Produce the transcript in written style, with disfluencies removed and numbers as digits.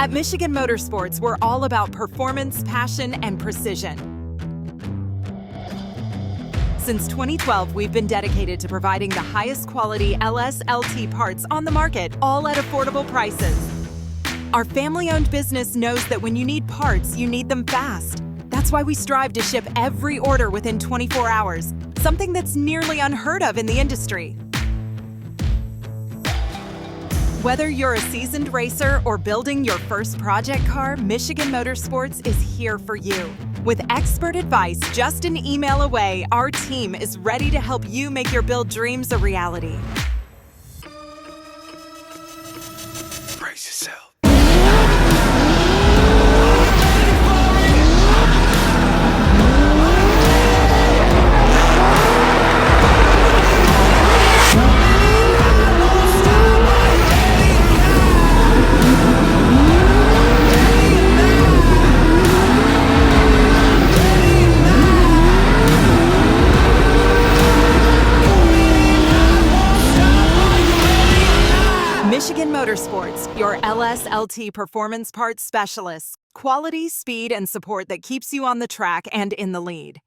At Michigan Motorsports, we're all about performance, passion, and precision. Since 2012, we've been dedicated to providing the highest quality LS/LT parts on the market, all at affordable prices. Our family-owned business knows that when you need parts, you need them fast. That's why we strive to ship every order within 24 hours, something that's nearly unheard of in the industry. Whether you're a seasoned racer or building your first project car, Michigan Motorsports is here for you. With expert advice just an email away, our team is ready to help you make your build dreams a reality. Brace yourself. Michigan Motorsports, your LS/LT performance parts specialists. Quality, speed, and support that keeps you on the track and in the lead.